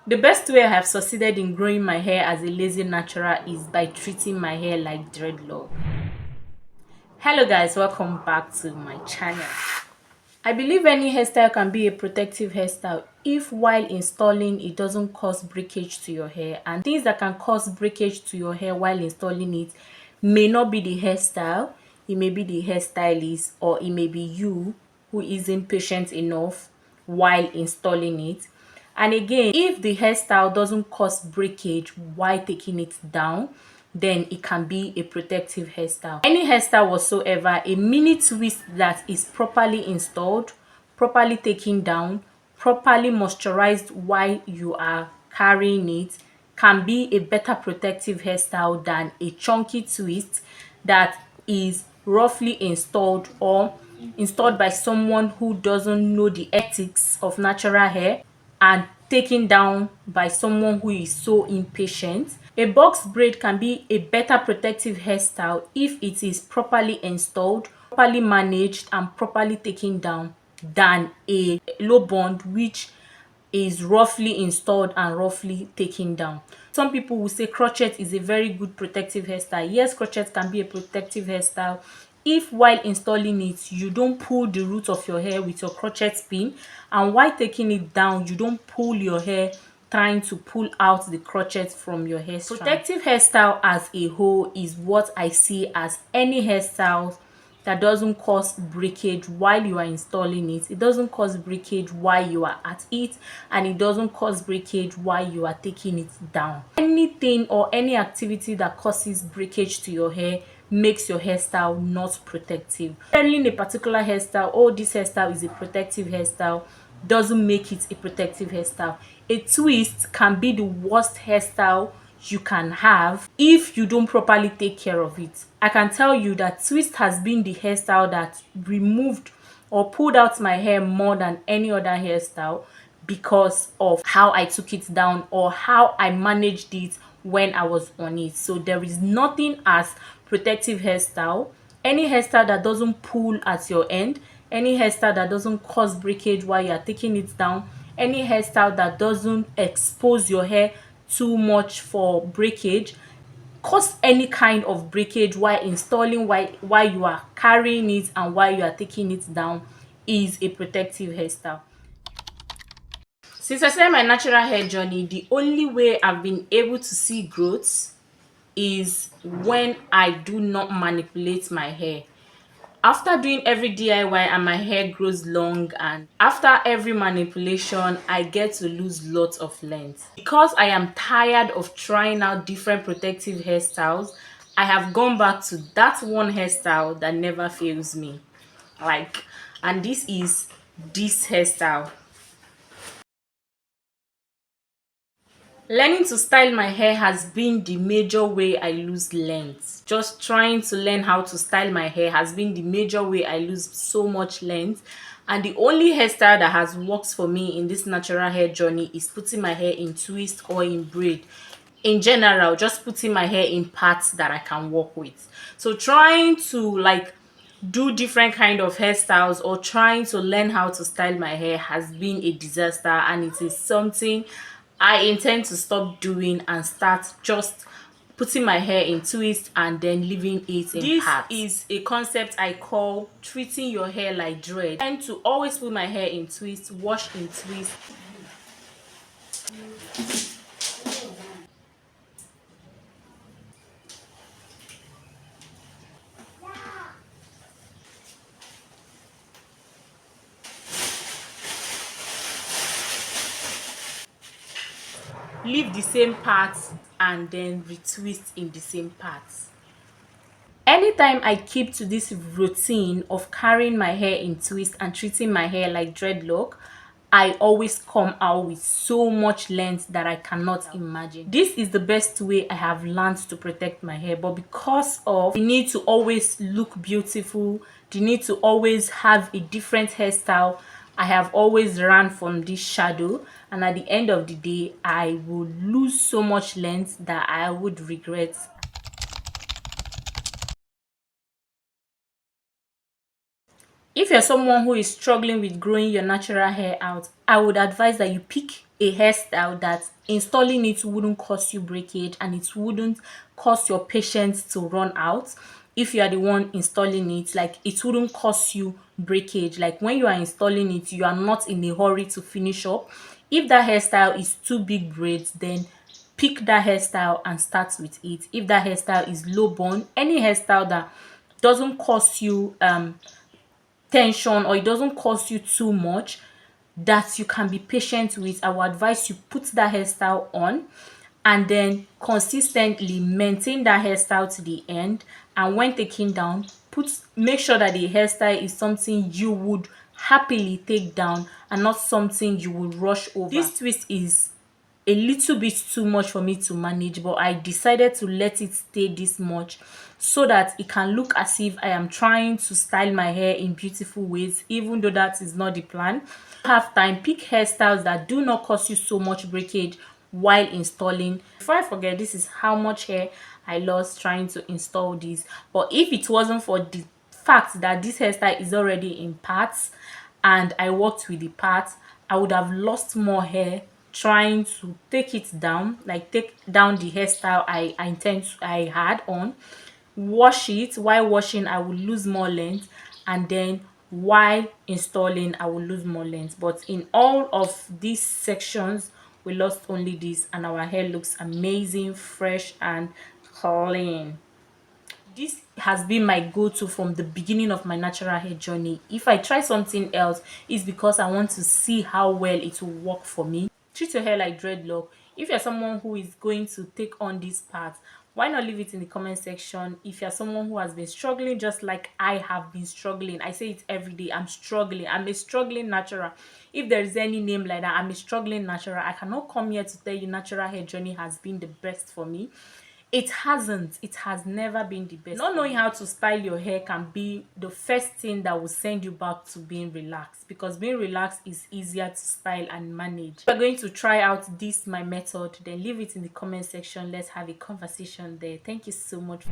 The best way I have succeeded in growing my hair as a lazy natural is by treating my hair like dreadlock. Hello guys, welcome back to my channel. I believe any hairstyle can be a protective hairstyle if while installing it doesn't cause breakage to your hair, and things that can cause breakage to your hair while installing it may not be the hairstyle, it may be the hairstylist, or it may be you who isn't patient enough while installing it. And again, if the hairstyle doesn't cause breakage while taking it down, then it can be a protective hairstyle. Any hairstyle whatsoever, a mini twist that is properly installed, properly taken down, properly moisturized while you are carrying it, can be a better protective hairstyle than a chunky twist that is roughly installed or installed by someone who doesn't know the ethics of natural hair and taken down by someone who is so impatient. A box braid can be a better protective hairstyle if it is properly installed, properly managed, and properly taken down than a low bond which is roughly installed and roughly taken down. Some people will say crochet is a very good protective hairstyle. Yes, crochet can be a protective hairstyle if while installing it you don't pull the root of your hair with your crochet pin, and while taking it down you don't pull your hair trying to pull out the crochet from your hair strand. Protective hairstyle as a whole is what I see as any hairstyle that doesn't cause breakage while you are installing it. It doesn't cause breakage while you are at it, and it doesn't cause breakage while you are taking it down. Anything or any activity that causes breakage to your hair makes your hairstyle not protective. Telling a particular hairstyle, oh, this hairstyle is a protective hairstyle, doesn't make it a protective hairstyle. A twist can be the worst hairstyle you can have if you don't properly take care of it. I can tell you that twist has been the hairstyle that removed or pulled out my hair more than any other hairstyle because of how I took it down or how I managed it when I was on it. So there is nothing as protective hairstyle. Any hairstyle that doesn't pull at your end, any hairstyle that doesn't cause breakage while you're taking it down, any hairstyle that doesn't expose your hair too much for breakage, cause any kind of breakage while installing, while you are carrying it and while you are taking it down, is a protective hairstyle. Since I started my natural hair journey, the only way I've been able to see growth is when I do not manipulate my hair. After doing every DIY and my hair grows long, and after every manipulation I get to lose lots of length. Because I am tired of trying out different protective hairstyles, I have gone back to that one hairstyle that never fails me. And this is this hairstyle. Learning to style my hair has been the major way I lose length. Just trying to learn how to style my hair has been the major way I lose so much length. And the only hairstyle that has worked for me in this natural hair journey is putting my hair in twist or in braid. In general, just putting my hair in parts that I can work with. So trying to do different kind of hairstyles or trying to learn how to style my hair has been a disaster, and it is something I intend to stop doing and start just putting my hair in twist and then leaving it in parts. This is a concept I call treating your hair like dread. I tend to always put my hair in twist, wash in twist. Leave the same parts and then retwist in the same parts. Anytime I keep to this routine of carrying my hair in twist and treating my hair like dreadlock, I always come out with so much length that I cannot imagine. This is the best way I have learned to protect my hair, but because of the need to always look beautiful, the need to always have a different hairstyle, I have always run from this shadow, and at the end of the day I would lose so much length that I would regret. If you're someone who is struggling with growing your natural hair out, I would advise that you pick a hairstyle that installing it wouldn't cause you breakage and it wouldn't cause your patience to run out. If you are the one installing it, like it wouldn't cause you breakage. Like when you are installing it, you are not in a hurry to finish up. If that hairstyle is too big braids, then pick that hairstyle and start with it. If that hairstyle is low bun, any hairstyle that doesn't cause you tension or it doesn't cost you too much, that you can be patient with, I will advise you put that hairstyle on and then consistently maintain that hairstyle to the end. And when taking down, make sure that the hairstyle is something you would happily take down and not something you would rush over. This twist is a little bit too much for me to manage, but I decided to let it stay this much so that it can look as if I am trying to style my hair in beautiful ways, even though that is not the plan. Have time, pick hairstyles that do not cause you so much breakage while installing. Before I forget, this is how much hair I lost trying to install this. But if it wasn't for the fact that this hairstyle is already in parts and I worked with the parts, I would have lost more hair trying to take it down, like take down the hairstyle I had on, wash it. While washing, I will lose more length, and then while installing, I will lose more length. But in all of these sections, we lost only this, and our hair looks amazing, fresh and clean. This has been my go-to from the beginning of my natural hair journey. If I try something else, it's because I want to see how well it will work for me. Treat your hair like dreadlock. If you're someone who is going to take on this part, why not leave it in the comment section? If you're someone who has been struggling just like I have been struggling, I say it every day, I'm struggling. I'm a struggling natural. If there is any name like that, I'm a struggling natural. I cannot come here to tell you natural hair journey has been the best for me. It hasn't. It has never been the best. Not knowing how to style your hair can be the first thing that will send you back to being relaxed, because being relaxed is easier to style and manage. If you're going to try out this my method, then leave it in the comment section. Let's have a conversation there. Thank you so much.